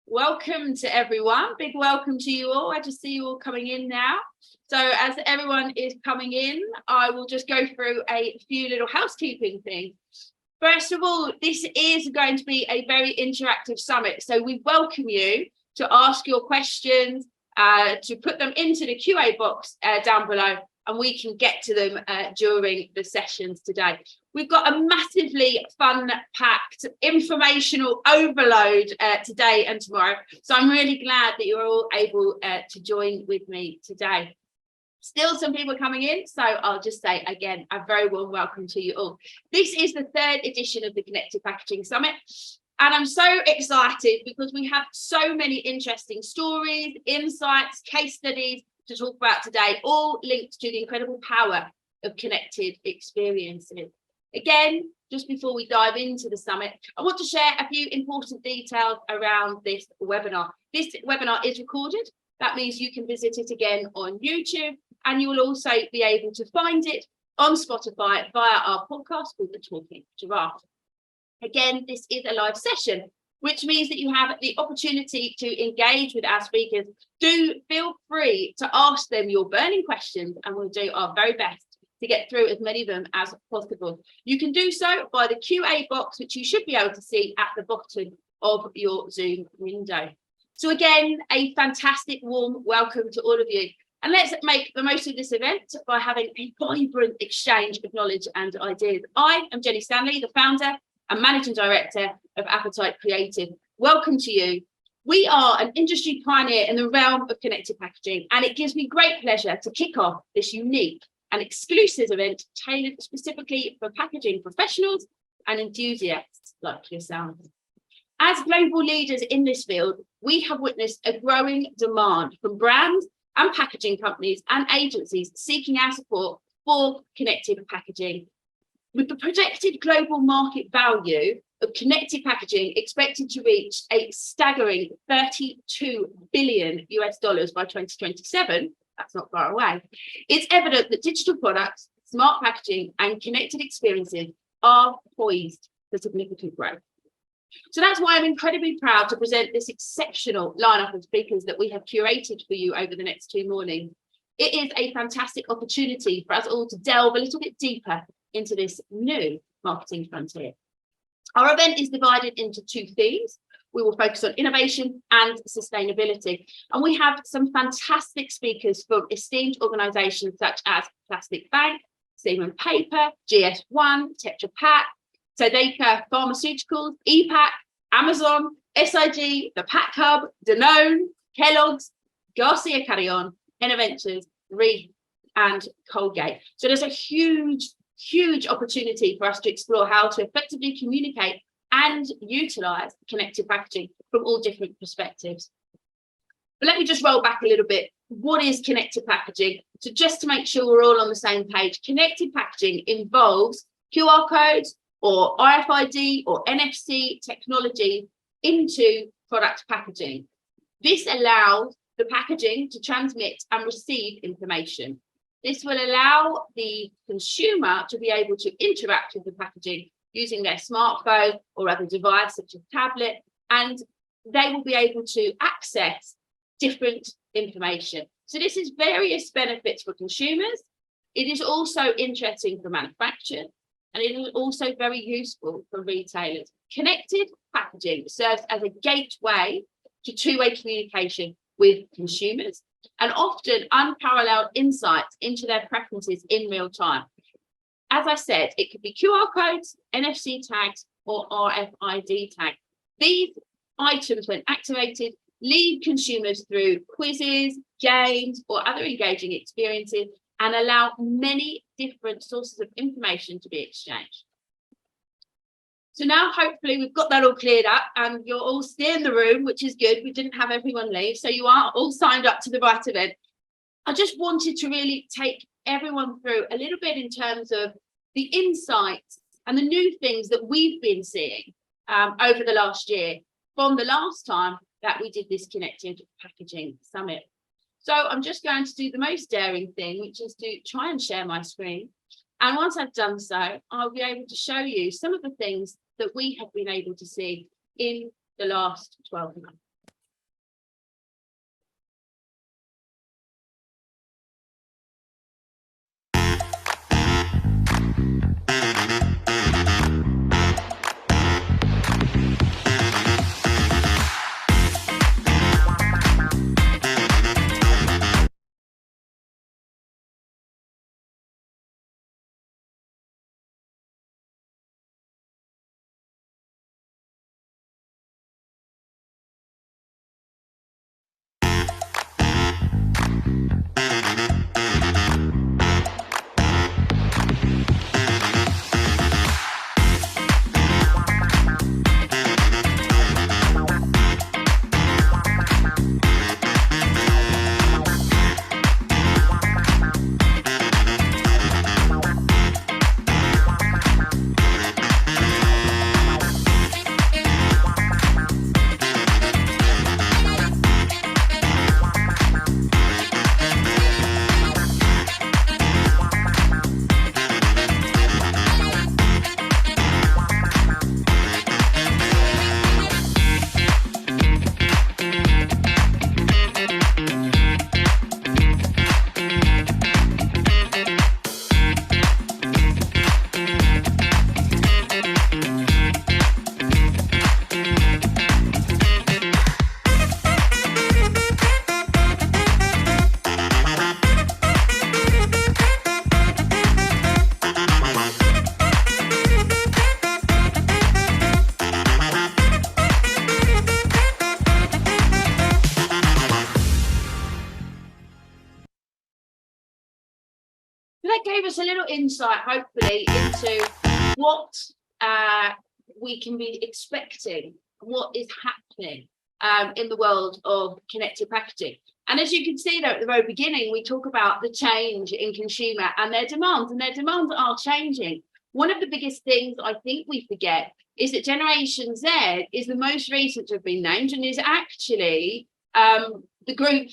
Welcome to everyone. Big welcome to you all. I just see you all coming in now. So as everyone is coming in, I will just go through a few little housekeeping things. First of all, this is going to be a very interactive summit. So we welcome you to ask your questions, to put them into the QA box down below, and we can get to them during the sessions today. We've got a massively fun-packed informational overload today and tomorrow. So I'm really glad that you're all able to join with me today. Still some people coming in, so I'll just say again, a very warm welcome to you all. This is the third edition of the Connected Packaging Summit. And I'm so excited because we have so many interesting stories, insights, case studies to talk about today, all linked to the incredible power of connected experiences. Again, just before we dive into the summit, I want to share a few important details around this webinar. This webinar is recorded. That means you can visit it again on YouTube, and you will also be able to find it on Spotify via our podcast called The Talking Giraffe. Again, this is a live session, which means that you have the opportunity to engage with our speakers. Do feel free to ask them your burning questions, and we'll do our very best to get through as many of them as possible. You can do so by the QA box, which you should be able to see at the bottom of your Zoom window. So again, a fantastic warm welcome to all of you. And let's make the most of this event by having a vibrant exchange of knowledge and ideas. I am Jenny Stanley, the founder and managing director of Appetite Creative. Welcome to you. We are an industry pioneer in the realm of connected packaging, and it gives me great pleasure to kick off this unique and exclusive event tailored specifically for packaging professionals and enthusiasts like yourself. As global leaders in this field, we have witnessed a growing demand from brands and packaging companies and agencies seeking our support for connected packaging. With the projected global market value of connected packaging expected to reach a staggering $32 billion by 2027, that's not far away, it's evident that digital products, smart packaging, and connected experiences are poised for significant growth. So that's why I'm incredibly proud to present this exceptional lineup of speakers that we have curated for you over the next 2 mornings. It is a fantastic opportunity for us all to delve a little bit deeper into this new marketing frontier. Our event is divided into 2 themes. We will focus on innovation and sustainability. And we have some fantastic speakers from esteemed organisations such as Plastic Bank, Seaman Paper, GS1, Tetra Pak, Tadeka Pharmaceuticals, EPAC, Amazon, SIG, the Pack Hub, Danone, Kellogg's, Garcia Carrion, Innoventures, Reef, and Colgate. So there's a huge opportunity for us to explore how to effectively communicate and utilise connected packaging from all different perspectives. But let me just roll back a little bit. What is connected packaging? So just to make sure we're all on the same page, connected packaging involves QR codes or RFID or NFC technology into product packaging. This allows the packaging to transmit and receive information. This will allow the consumer to be able to interact with the packaging using their smartphone or other device such as tablet, and they will be able to access different information. So this is various benefits for consumers. It is also interesting for manufacturers, and it is also very useful for retailers. Connected packaging serves as a gateway to two-way communication with consumers and often unparalleled insights into their preferences in real time. As I said, it could be QR codes, NFC tags, or RFID tags. These items, when activated, lead consumers through quizzes, games, or other engaging experiences and allow many different sources of information to be exchanged. So now hopefully we've got that all cleared up and you're all still in the room, which is good. We didn't have everyone leave, so you are all signed up to the right event. I just wanted to really take everyone through a little bit in terms of the insights and the new things that we've been seeing over the last year from the last time that we did this Connected Packaging Summit. So I'm just going to do the most daring thing, which is to try and share my screen. And once I've done so, I'll be able to show you some of the things that we have been able to see in the last 12 months. gave us a little insight, hopefully, into what we can be expecting, what is happening in the world of connected packaging. And as you can see there at the very beginning, we talk about the change in consumer and their demands are changing. One of the biggest things I think we forget is that Generation Z is the most recent to have been named, and is actually the group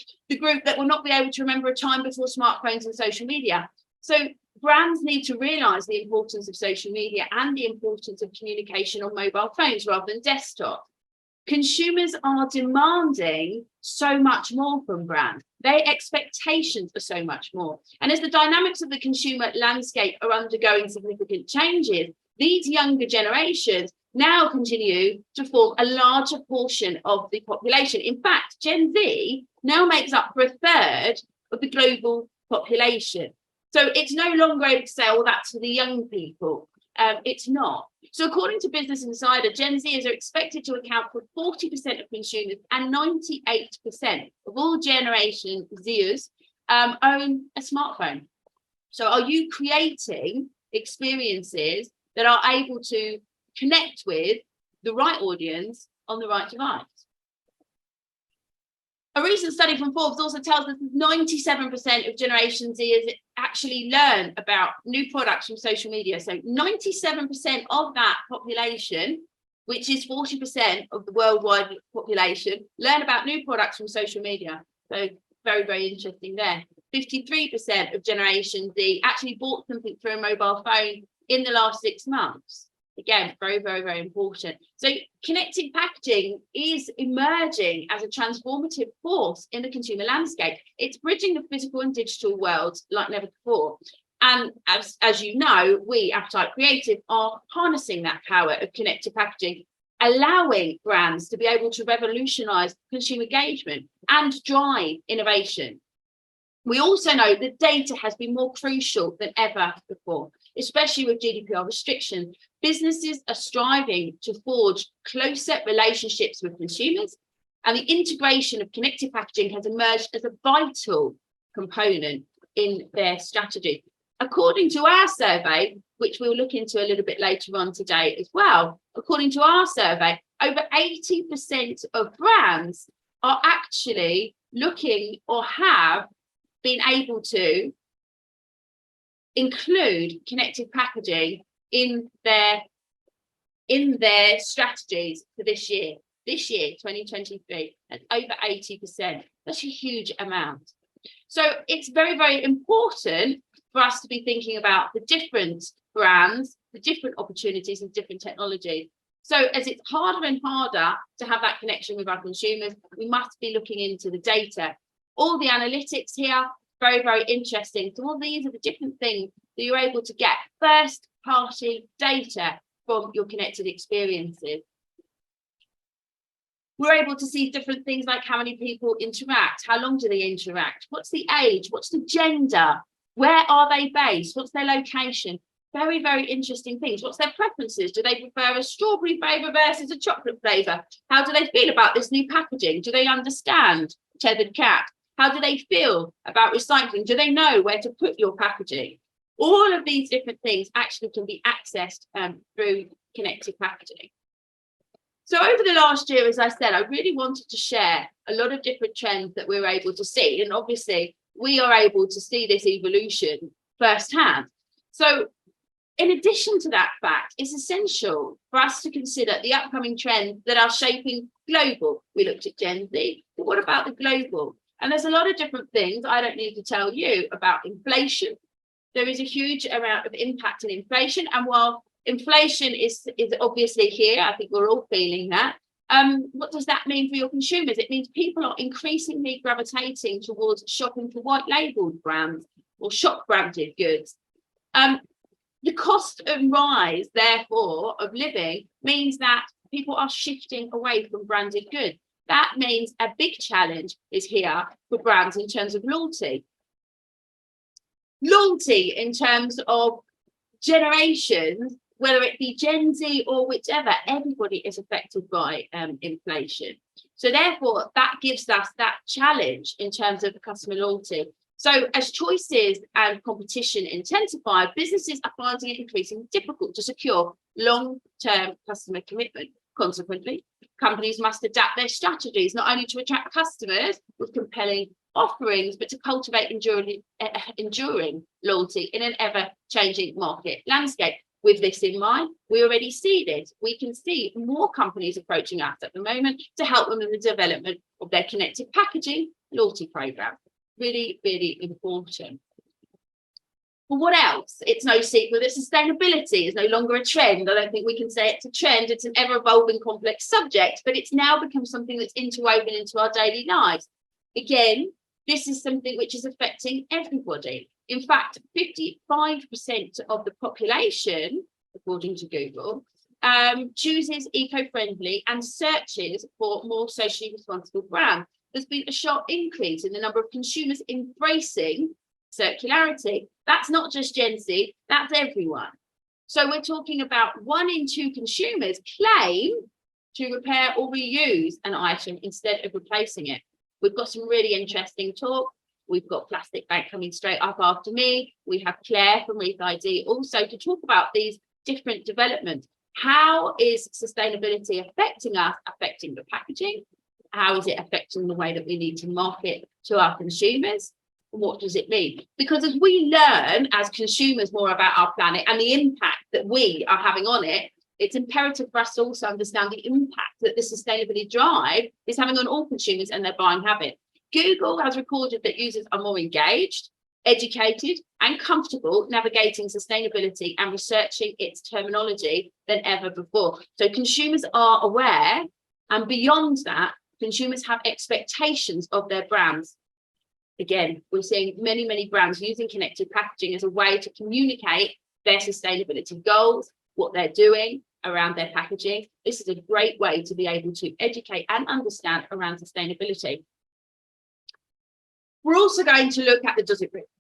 that will not be able to remember a time before smartphones and social media. So brands need to realise the importance of social media and the importance of communication on mobile phones rather than desktop. Consumers are demanding so much more from brands. Their expectations are so much more. And as the dynamics of the consumer landscape are undergoing significant changes, these younger generations now continue to form a larger portion of the population. In fact, Gen Z now makes up for a third of the global population. So it's no longer able to say, oh, that's for the young people. It's not. So according to Business Insider, Gen Zers are expected to account for 40% of consumers, and 98% of all Generation Zers own a smartphone. So are you creating experiences that are able to connect with the right audience on the right device? A recent study from Forbes also tells us that 97% of Generation Zers actually learn about new products from social media. So 97% of that population, which is 40% of the worldwide population, learn about new products from social media. So very, very interesting there. 53% of Generation Z actually bought something through a mobile phone in the last 6 months. Again, very, very, very important. So connected packaging is emerging as a transformative force in the consumer landscape. It's bridging the physical and digital worlds like never before. And as you know, we, Appetite Creative, are harnessing that power of connected packaging, allowing brands to be able to revolutionize consumer engagement and drive innovation. We also know that data has been more crucial than ever before, especially with GDPR restrictions. Businesses are striving to forge closer relationships with consumers, and the integration of connected packaging has emerged as a vital component in their strategy. According to our survey, which we'll look into a little bit later on today as well, according to our survey, over 80% of brands are actually looking or have been able to include connected packaging in their strategies for this year 2023, and over 80%. That's a huge amount. So it's very, very important for us to be thinking about the different brands, the different opportunities and different technologies. So as it's harder and harder to have that connection with our consumers, we must be looking into the data. All the analytics here, very, very interesting. So all these are the different things that you're able to get first party data from your connected experiences. We're able to see different things like how many people interact, how long do they interact, what's the age, what's the gender, where are they based, what's their location. Very, very interesting things. What's their preferences? Do they prefer a strawberry flavour versus a chocolate flavour? How do they feel about this new packaging? Do they understand tethered cat? How do they feel about recycling? Do they know where to put your packaging? All of these different things actually can be accessed through connected packaging. So over the last year, as I said, I really wanted to share a lot of different trends that we're able to see. And obviously, we are able to see this evolution firsthand. So in addition to that fact, it's essential for us to consider the upcoming trends that are shaping global. We looked at Gen Z, but what about the global? And there's a lot of different things. I don't need to tell you about inflation. There is a huge amount of impact in inflation. And while inflation is obviously here, I think we're all feeling that. What does that mean for your consumers? It means people are increasingly gravitating towards shopping for white labeled brands or shop branded goods. The cost and rise, therefore, of living means that people are shifting away from branded goods. That means a big challenge is here for brands in terms of loyalty. Loyalty in terms of generations, whether it be Gen Z or whichever, everybody is affected by inflation. So therefore, that gives us that challenge in terms of customer loyalty. So as choices and competition intensify, businesses are finding it increasingly difficult to secure long-term customer commitment. Consequently, companies must adapt their strategies not only to attract customers with compelling offerings, but to cultivate enduring loyalty in an ever-changing market landscape. With this in mind, we already see this. We can see more companies approaching us at the moment to help them in the development of their connected packaging loyalty program. Really, really important. But what else? It's no secret that sustainability is no longer a trend. I don't think we can say it's a trend. It's an ever-evolving, complex subject, but it's now become something that's interwoven into our daily lives. Again, this is something which is affecting everybody. In fact, 55% of the population, according to Google, chooses eco-friendly and searches for more socially responsible brands. There's been a sharp increase in the number of consumers embracing circularity. That's not just Gen Z, that's everyone. So we're talking about 1 in 2 consumers claim to repair or reuse an item instead of replacing it. We've got some really interesting talk. We've got Plastic Bank coming straight up after me. We have Claire from ReithID also to talk about these different developments. How is sustainability affecting us, affecting the packaging? How is it affecting the way that we need to market to our consumers? What does it mean? Because as we learn as consumers more about our planet and the impact that we are having on it, it's imperative for us to also understand the impact that the sustainability drive is having on all consumers and their buying habits. Google has recorded that users are more engaged, educated, and comfortable navigating sustainability and researching its terminology than ever before. So consumers are aware, and beyond that, consumers have expectations of their brands. Again, we're seeing many, many brands using connected packaging as a way to communicate their sustainability goals, what they're doing around their packaging. This is a great way to be able to educate and understand around sustainability. We're also going to look at the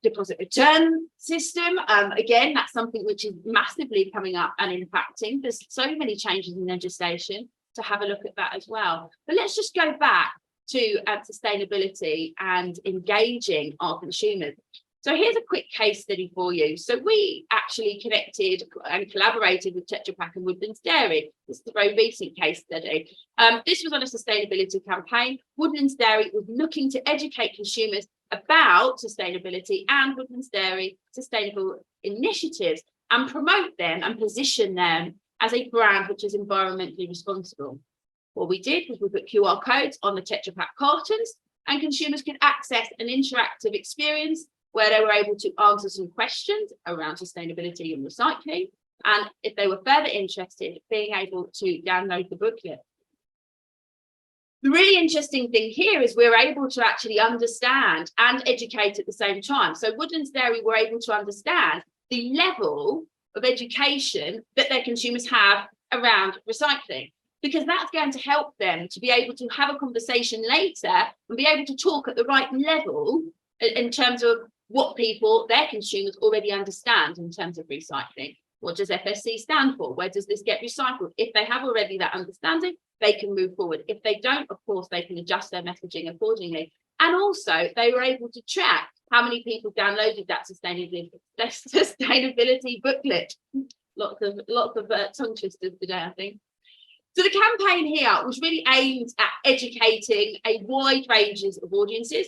deposit return system. Again, that's something which is massively coming up and impacting. There's so many changes in legislation to have a look at that as well. But let's just go back to sustainability and engaging our consumers. So here's a quick case study for you. So we actually connected and collaborated with Tetra Pak and Woodlands Dairy. This is a very recent case study. This was on a sustainability campaign. Woodlands Dairy was looking to educate consumers about sustainability and Woodlands Dairy sustainable initiatives and promote them and position them as a brand which is environmentally responsible. What we did was we put QR codes on the Tetra Pak cartons and consumers could access an interactive experience where they were able to answer some questions around sustainability and recycling. And if they were further interested, being able to download the booklet. The really interesting thing here is we're able to actually understand and educate at the same time. So Woodlands Dairy were able to understand the level of education that their consumers have around recycling, because that's going to help them to be able to have a conversation later and be able to talk at the right level in terms of what people, their consumers, already understand in terms of recycling. What does FSC stand for? Where does this get recycled? If they have already that understanding, they can move forward. If they don't, of course, they can adjust their messaging accordingly. And also, they were able to track how many people downloaded that sustainability booklet. Lots of tongue twisters today, I think. So the campaign here was really aimed at educating a wide range of audiences,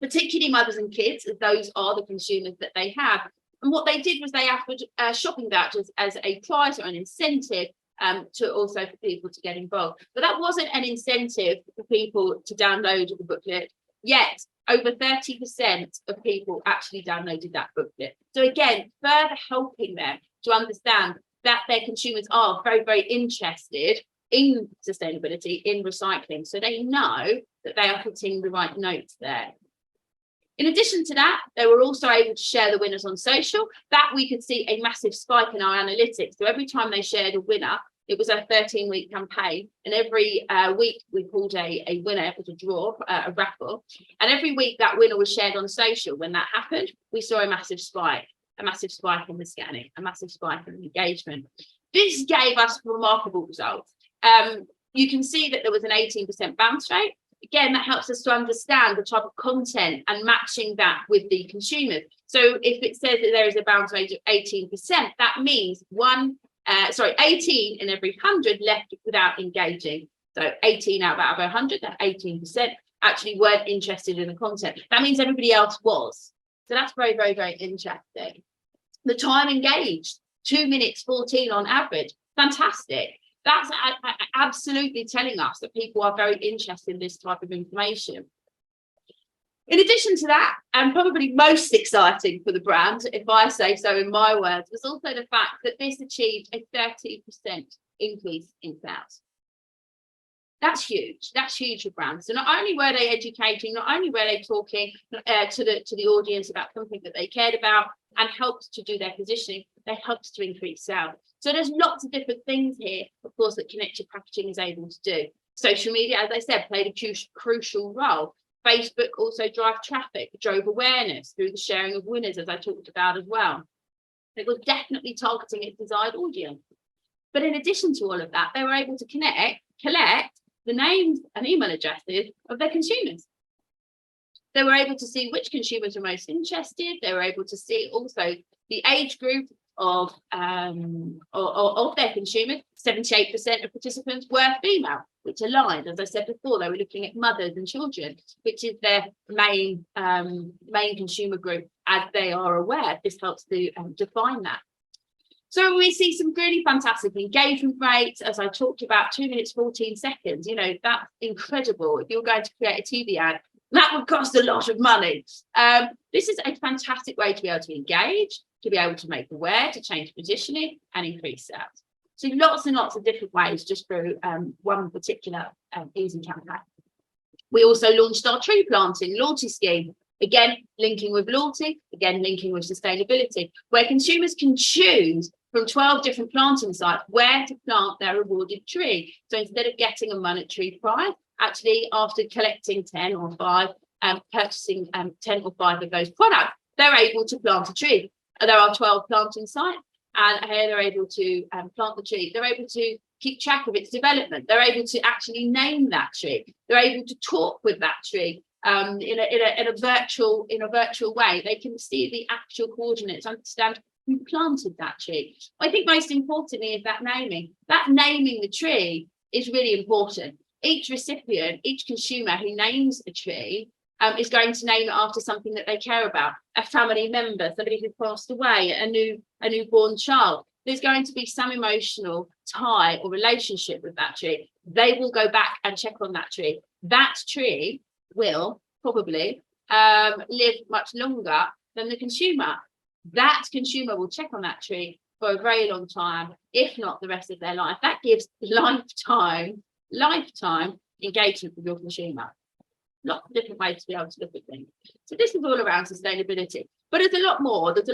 particularly mothers and kids, as those are the consumers that they have. And what they did was they offered shopping vouchers as a prize or an incentive to also for people to get involved. But that wasn't an incentive for people to download the booklet, yet over 30% of people actually downloaded that booklet. So again, further helping them to understand that their consumers are very, very interested in sustainability, in recycling. So they know that they are hitting the right notes there. In addition to that, they were also able to share the winners on social. That we could see a massive spike in our analytics. So every time they shared a winner, it was a 13-week campaign. And every week we pulled a winner. It was a draw, a raffle. And every week that winner was shared on social. When that happened, we saw a massive spike in the scanning, a massive spike in engagement. This gave us remarkable results. You can see that there was an 18% bounce rate. again, that helps us to understand the type of content and matching that with the consumers. So if it says that there is a bounce rate of 18%, that means 18 in every 100 left without engaging. So 18 out of 100, that 18% actually weren't interested in the content. That means everybody else was. So that's very, very, very interesting. The time engaged, 2 minutes 14 on average. Fantastic. That's absolutely telling us that people are very interested in this type of information. In addition to that, and probably most exciting for the brand, if I say so in my words, was also the fact that this achieved a 30% increase in sales. That's huge. That's huge for brands. So not only were they educating, not only were they talking to the audience about something that they cared about and helped to do their positioning, they helped to increase sales. So there's lots of different things here, of course, that connected packaging is able to do. Social media, as I said, played a crucial role. Facebook also drove awareness through the sharing of winners, as I talked about as well. It was definitely targeting its desired audience. But in addition to all of that, they were able to collect the names and email addresses of their consumers. They were able to see which consumers were most interested. They were able to see also the age group of their consumers. 78% of participants were female, which aligned. As I said before, they were looking at mothers and children, which is their main consumer group, as they are aware. This helps to define that. So we see some really fantastic engagement rates, as I talked about, 2 minutes 14 seconds. You know, that's incredible. If you're going to create a TV ad, that would cost a lot of money. This is a fantastic way to be able to engage, to be able to make aware, to change positioning and increase sales. So lots and lots of different ways just through one particular easy campaign. We also launched our tree planting loyalty scheme. Again, linking with loyalty, again, linking with sustainability, where consumers can choose from 12 different planting sites where to plant their awarded tree. So instead of getting a monetary prize, actually after collecting 10 or 5 and purchasing 10 or 5 of those products, they're able to plant a tree. There are 12 planting sites, and here they're able to plant the tree. They're able to keep track of its development. They're able to actually name that tree. They're able to talk with that tree in a virtual way. They can see the actual coordinates, understand who planted that tree. I think most importantly is that naming. That naming the tree is really important. Each recipient, each consumer who names a tree is going to name it after something that they care about, a family member, somebody who passed away, a newborn child. There's going to be some emotional tie or relationship with that tree. They will go back and check on that tree. That tree will probably live much longer than the consumer. That consumer will check on that tree for a very long time, if not the rest of their life. That gives lifetime engagement with your consumer. Lots of different ways to be able to look at things. So this is all around sustainability, but there's a lot more that's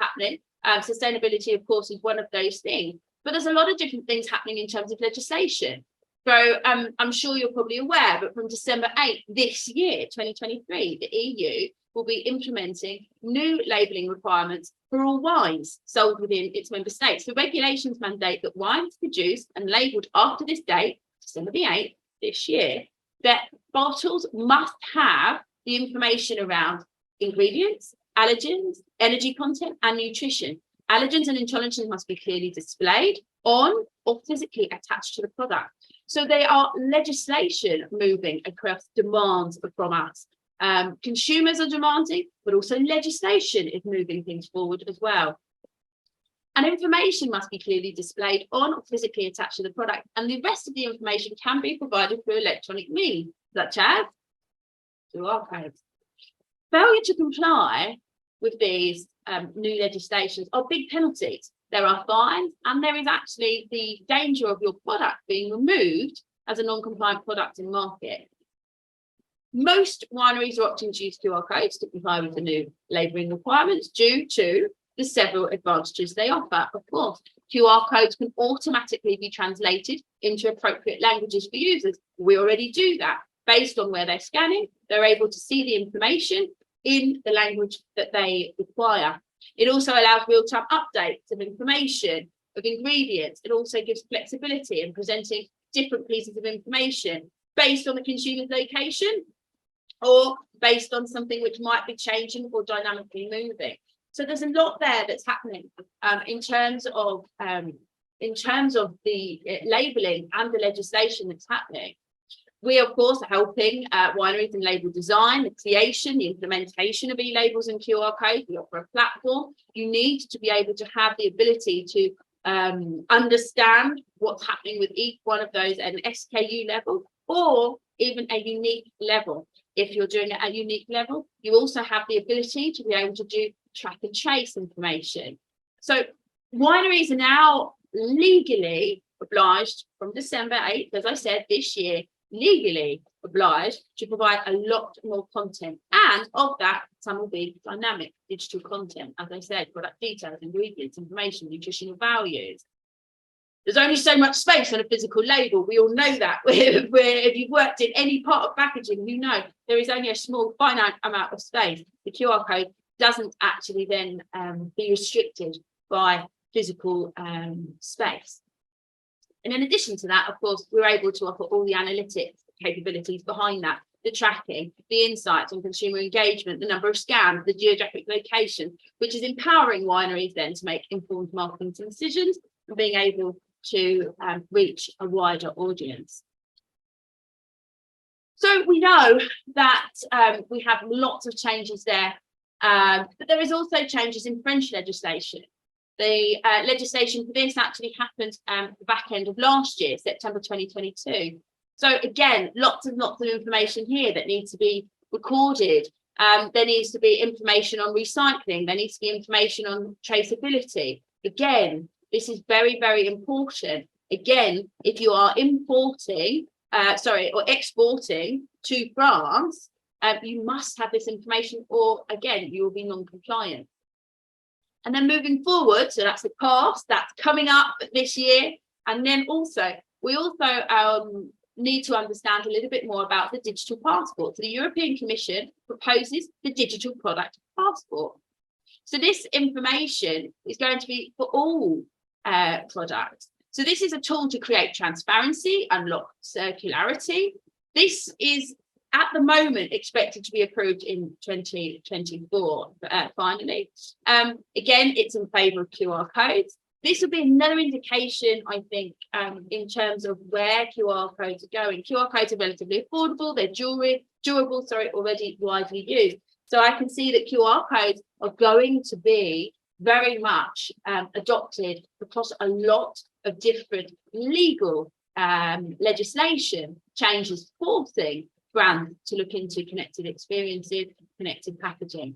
happening. Sustainability, of course, is one of those things, but there's a lot of different things happening in terms of legislation. So I'm sure you're probably aware, but from December 8th this year, 2023, the EU will be implementing new labelling requirements for all wines sold within its member states. The regulations mandate that wines produced and labelled after this date, December the 8th this year, that bottles must have the information around ingredients, allergens, energy content, and nutrition. Allergens and intolerances must be clearly displayed on or physically attached to the product. So they are legislation moving across demands from us. Consumers are demanding, but also legislation is moving things forward as well. And information must be clearly displayed on or physically attached to the product, and the rest of the information can be provided through electronic means, such as through archives. Failure to comply with these new legislations are big penalties. There are fines, and there is actually the danger of your product being removed as a non-compliant product in market. Most wineries are opting to use QR codes to comply with the new labelling requirements due to the several advantages they offer. Of course, QR codes can automatically be translated into appropriate languages for users. We already do that. Based on where they're scanning, they're able to see the information in the language that they require. It also allows real-time updates of information, of ingredients. It also gives flexibility in presenting different pieces of information based on the consumer's location or based on something which might be changing or dynamically moving. So there's a lot there that's happening in terms of the labelling and the legislation that's happening. We, of course, are helping wineries in label design, the creation, the implementation of e-labels and QR codes. We offer a platform. You need to be able to have the ability to understand what's happening with each one of those at an SKU level or even a unique level. If you're doing it at a unique level, you also have the ability to be able to do track and trace information. So wineries are now legally obliged from December 8th, as I said, this year, legally obliged to provide a lot more content, and of that some will be dynamic digital content, as I said, product details, ingredients, information, nutritional values. There's only so much space on a physical label. We all know that. Where if you've worked in any part of packaging, you know there is only a small finite amount of space. The QR code doesn't actually then be restricted by physical space. And in addition to that, of course, we're able to offer all the analytics capabilities behind that, the tracking, the insights on consumer engagement, the number of scans, the geographic location, which is empowering wineries then to make informed marketing decisions and being able to reach a wider audience. So we know that we have lots of changes there, but there is also changes in French legislation. The legislation for this actually happened at the back end of last year, September 2022. So again, lots of information here that needs to be recorded. There needs to be information on recycling. There needs to be information on traceability. Again, this is very, very important. Again, if you are importing, or exporting to France, you must have this information, or again, you will be non-compliant. And then moving forward, so that's the past, that's coming up this year. And then we also need to understand a little bit more about the digital passport. So the European Commission proposes the digital product passport. So this information is going to be for all products. So this is a tool to create transparency, unlock circularity. This is at the moment expected to be approved in 2024, finally. Again, it's in favour of QR codes. This will be another indication, I think, in terms of where QR codes are going. QR codes are relatively affordable, they're durable, already widely used. So I can see that QR codes are going to be very much adopted across a lot of different legal legislation changes, forcing brands to look into connected experiences, connected packaging.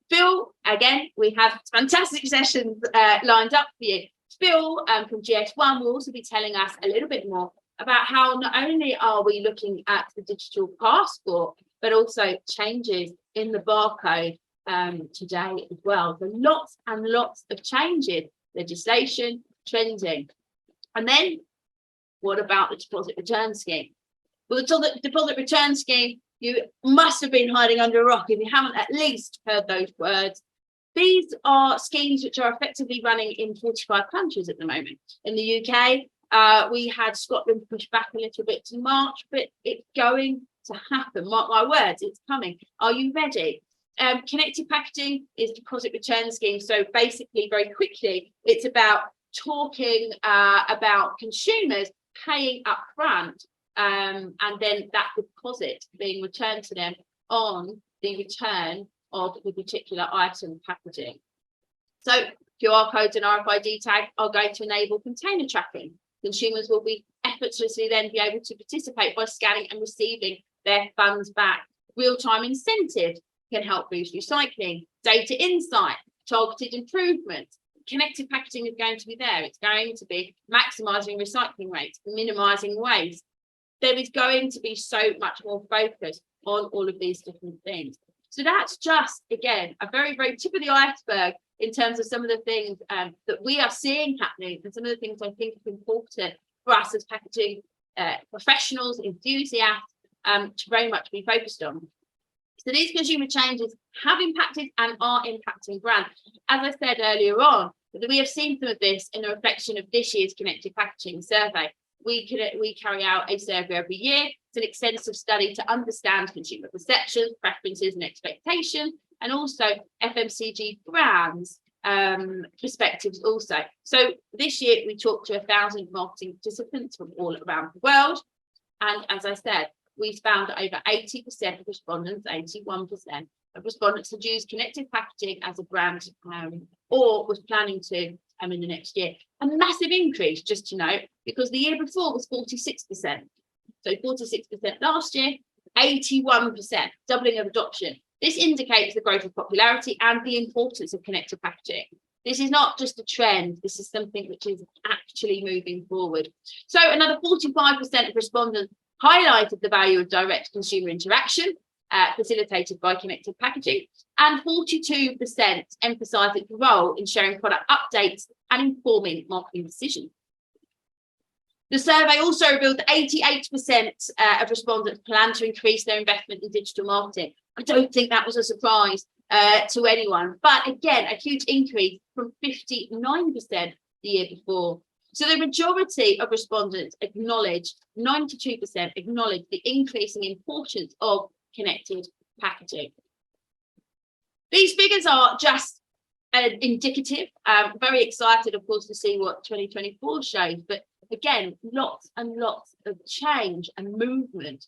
Phil, again, we have fantastic sessions lined up for you. Phil from GS1 will also be telling us a little bit more about how not only are we looking at the digital passport, but also changes in the barcode today as well. So lots and lots of changes, legislation, trending. And then what about the deposit return scheme? Well, the deposit return scheme, you must have been hiding under a rock if you haven't at least heard those words. These are schemes which are effectively running in 45 countries at the moment. In the UK, we had Scotland push back a little bit to March, but it's going to happen. Mark my words, it's coming. Are you ready? Connected packaging is deposit return scheme. So basically, very quickly, it's about talking about consumers paying up front and then that deposit being returned to them on the return of the particular item packaging. So QR codes and RFID tags are going to enable container tracking. Consumers will be effortlessly then be able to participate by scanning and receiving their funds back. Real-time incentives can help boost recycling, data insight, targeted improvements. Connected packaging is going to be there. It's going to be maximising recycling rates, minimising waste. There is going to be so much more focus on all of these different things. So that's just, again, a very, very tip of the iceberg in terms of some of the things that we are seeing happening and some of the things I think are important for us as packaging professionals, enthusiasts, to very much be focused on. So these consumer changes have impacted and are impacting brands. As I said earlier on, we have seen some of this in a reflection of this year's Connected Packaging Survey. We carry out a survey every year. It's an extensive study to understand consumer perceptions, preferences and expectations, and also FMCG brands perspectives also. So this year we talked to 1,000 marketing participants from all around the world. And as I said, we found that over 80% of respondents, 81% of respondents had used connected packaging as a brand or was planning to in the next year. A massive increase, just to note, because the year before was 46%. So 46% last year, 81%, doubling of adoption. This indicates the growth of popularity and the importance of connected packaging. This is not just a trend, this is something which is actually moving forward. So another 45% of respondents highlighted the value of direct consumer interaction facilitated by connected packaging, and 42% emphasised its role in sharing product updates and informing marketing decisions. The survey also revealed that 88% of respondents plan to increase their investment in digital marketing. I don't think that was a surprise to anyone, but again, a huge increase from 59% the year before. So the majority of respondents acknowledged, 92% acknowledged the increasing importance of connected packaging. These figures are just indicative. Very excited, of course, to see what 2024 shows, but again, lots and lots of change and movement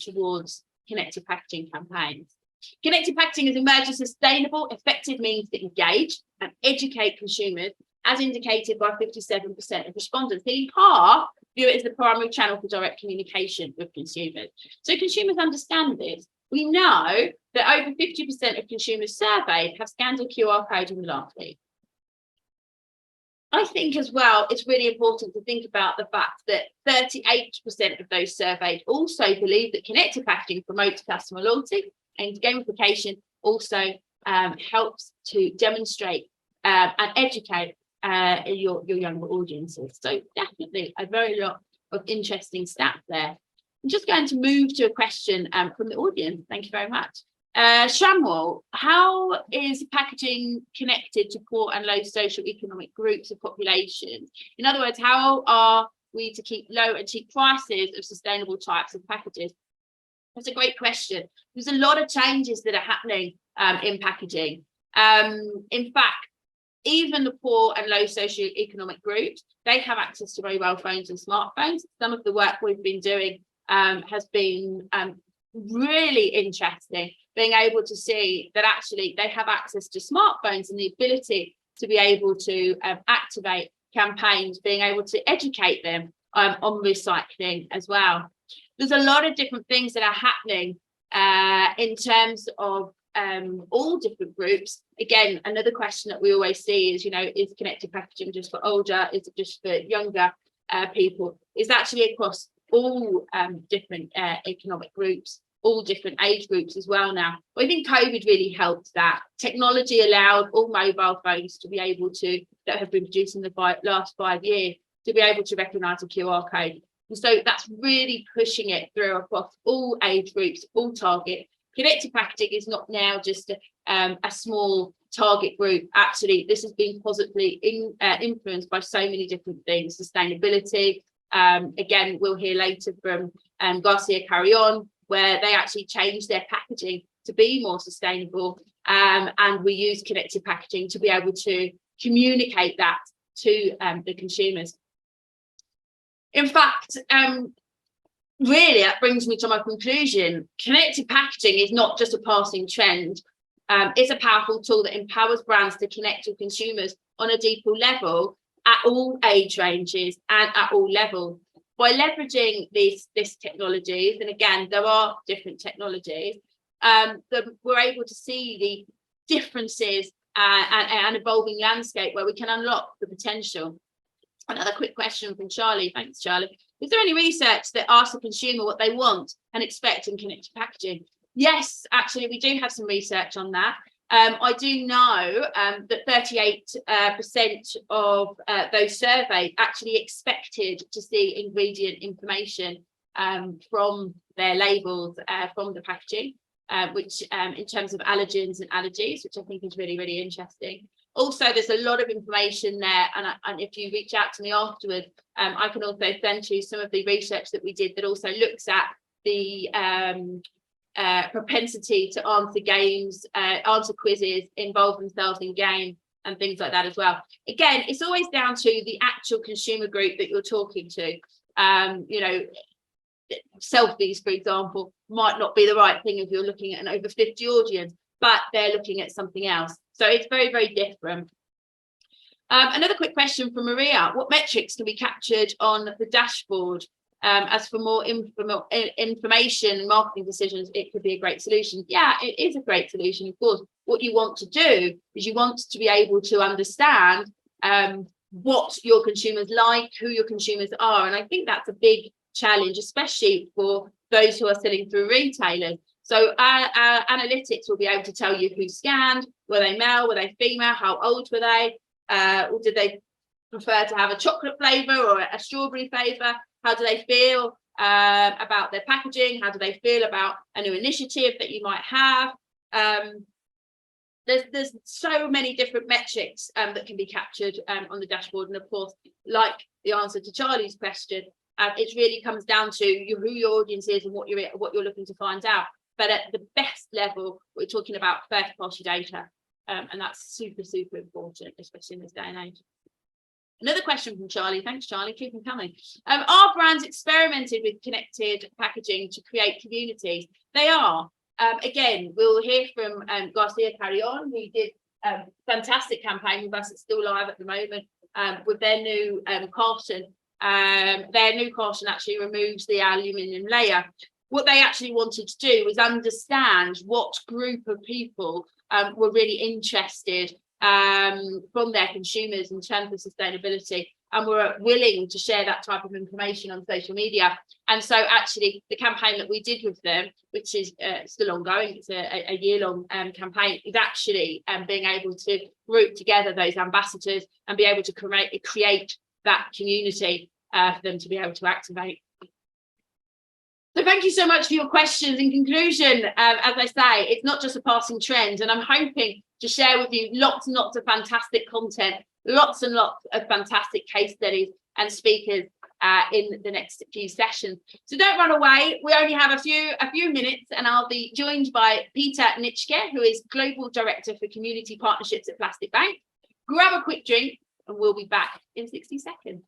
towards connected packaging campaigns. Connected packaging has emerged as sustainable, effective means to engage and educate consumers, as indicated by 57% of respondents. Nearly half view it as the primary channel for direct communication with consumers. So consumers understand this. We know that over 50% of consumers surveyed have scanned a QR code in the last week. I think as well, it's really important to think about the fact that 38% of those surveyed also believe that connected packaging promotes customer loyalty, and gamification also helps to demonstrate and educate your younger audiences. So definitely a very lot of interesting stats there. I'm just going to move to a question from the audience. Thank you very much. Shamuel, how is packaging connected to poor and low socioeconomic groups of population? In other words, how are we to keep low and cheap prices of sustainable types of packages? That's a great question. There's a lot of changes that are happening in packaging. In fact, even the poor and low socioeconomic groups, they have access to mobile phones and smartphones. Some of the work we've been doing has been really interesting, being able to see that actually they have access to smartphones and the ability to be able to activate campaigns, being able to educate them on recycling as well. There's a lot of different things that are happening in terms of all different groups. Again, another question that we always see is, is connected packaging just for older? Is it just for younger people? It's actually across all different economic groups, all different age groups as well now. But I think COVID really helped that. Technology allowed all mobile phones to be able to, that have been produced in the last 5 years, to be able to recognise a QR code. And so that's really pushing it through across all age groups, all target. Connected packaging is not now just a small target group. Actually, this has been positively influenced by so many different things. Sustainability. Again, we'll hear later from Garcia Carrion, where they actually changed their packaging to be more sustainable. And we use connected packaging to be able to communicate that to the consumers. In fact, really, that brings me to my conclusion. Connected packaging is not just a passing trend. It's a powerful tool that empowers brands to connect with consumers on a deeper level at all age ranges and at all levels. By leveraging these technologies, and again, there are different technologies, we're able to see the differences and evolving landscape where we can unlock the potential. Another quick question from Charlie. Thanks, Charlie. Is there any research that asks the consumer what they want and expect in connected packaging? Yes, actually, we do have some research on that. I do know that 38% of those surveyed actually expected to see ingredient information from their labels, from the packaging, which in terms of allergens and allergies, which I think is really, really interesting. Also, there's a lot of information there, and if you reach out to me afterwards, I can also send you some of the research that we did that also looks at the propensity to answer quizzes, involve themselves in games and things like that as well. Again, it's always down to the actual consumer group that you're talking to. You know, selfies, for example, might not be the right thing if you're looking at an over 50 audience, but they're looking at something else. So it's very, very different. Another quick question from Maria: what metrics can be captured on the dashboard? As for more information and marketing decisions, it could be a great solution. Yeah, it is a great solution. Of course, what you want to do is you want to be able to understand what your consumers like, who your consumers are. And I think that's a big challenge, especially for those who are selling through retailers. So our analytics will be able to tell you who scanned, were they male, were they female, how old were they, or did they prefer to have a chocolate flavour or a strawberry flavour? How do they feel about their packaging? How do they feel about a new initiative that you might have? There's so many different metrics that can be captured on the dashboard. And of course, like the answer to Charlie's question, it really comes down to who your audience is and what you're looking to find out. But at the best level, we're talking about first-party data, and that's super, super important, especially in this day and age. Another question from Charlie. Thanks, Charlie. Keep them coming. Are brands experimented with connected packaging to create communities? They are. Again, we'll hear from Garcia Carry On, who did a fantastic campaign with us. It's still live at the moment with their new carton. Their new carton actually removes the aluminium layer. What they actually wanted to do was understand what group of people were really interested from their consumers in terms of sustainability, and were willing to share that type of information on social media. And so actually the campaign that we did with them, which is still ongoing, it's a year-long campaign, is actually being able to group together those ambassadors and be able to create that community for them to be able to activate. So thank you so much for your questions. In conclusion, as I say, it's not just a passing trend, and I'm hoping to share with you lots and lots of fantastic content, lots and lots of fantastic case studies and speakers in the next few sessions. So don't run away. We only have a few minutes, and I'll be joined by Peter Nitschke, who is Global Director for Community Partnerships at Plastic Bank. Grab a quick drink and we'll be back in 60 seconds.